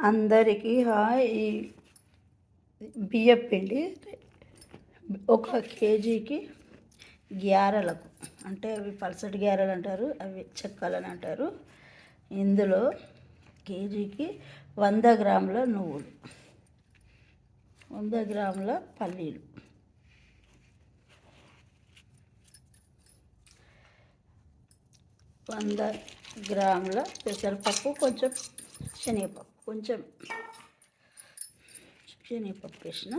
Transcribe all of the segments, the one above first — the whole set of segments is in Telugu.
అందరికీ ఈ బియ్యం పిండి 1 కేజీకి గ్యారెలకు, అంటే అవి పలసటి గ్యారెలు అంటారు, అవి చెక్కలని అంటారు. ఇందులో కేజీకి 100 గ్రాముల నువ్వులు, 100 గ్రాముల పల్లీలు, 100 గ్రాముల పెసరపప్పు, కొంచెం శనగపప్పు, కొంచెం శనగపప్పు వేసిన,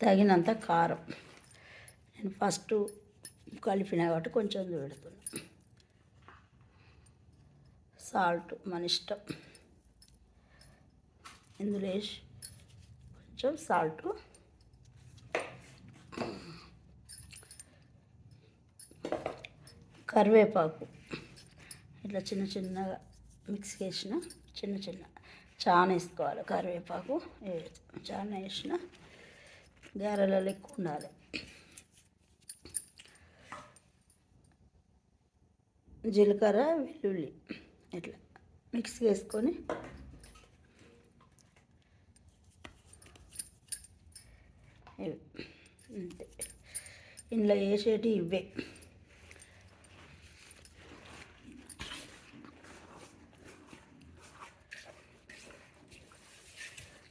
తగినంత కారం. నేను ఫస్ట్ కలిపిన కాబట్టి కొంచెం పెడుతున్నా. సాల్ట్ మన ఇష్టం, ఇందులో వేసి కొంచెం సాల్ట్, కరివేపాకు ఇట్లా చిన్న చిన్నగా మిక్స్ చేసిన, చిన్న చాలా వేసుకోవాలి. కరివేపాకు చాలా వేసిన, గారెలలో ఎక్కువ ఉండాలి. జీలకర్ర, వెల్లుల్లి ఇట్లా మిక్స్ చేసుకొని అంతే. ఇందులో వేసేటి ఇవే.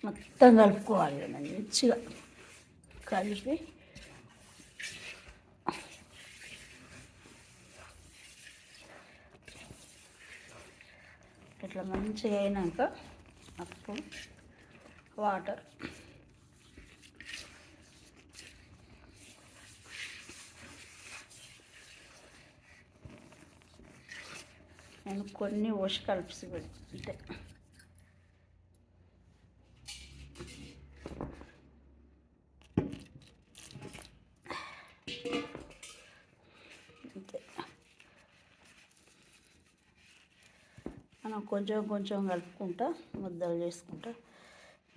మొత్తం కలుపుకోవాలి, మంచిగా కలిపి ఇట్లా మంచిగా అయినాక అప్పుడు వాటర్, నేను కొన్ని పోసి కలిపి పెడితే అంతే. మనం కొంచెం కొంచెం కలుపుకుంటా ముద్దలు చేసుకుంటా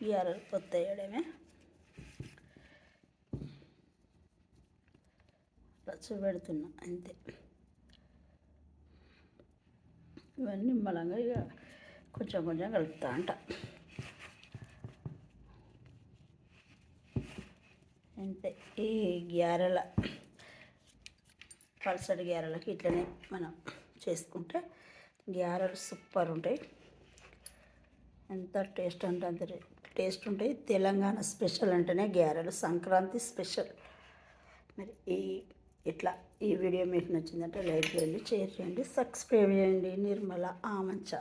గారెలు కొత్త వేయడమే. చూపెడుతున్నా అంతే. ఇవన్నీ నిమ్మలంగా ఇక కొంచెం కొంచెం కలుపుతా అంట. అంతే. ఈ గారెల పలసటి గారెలకి ఇట్లనే మనం చేసుకుంటే గారెలు సూపర్ ఉంటాయి. ఎంత టేస్ట్ అంటే అంత టేస్ట్ ఉంటాయి. తెలంగాణ స్పెషల్ అంటేనే గారెలు, సంక్రాంతి స్పెషల్. మరి ఈ వీడియో మీకు నచ్చిందంటే లైక్ చేయండి, షేర్ చేయండి, సబ్స్క్రైబ్ చేయండి. నిర్మల ఆమంచ.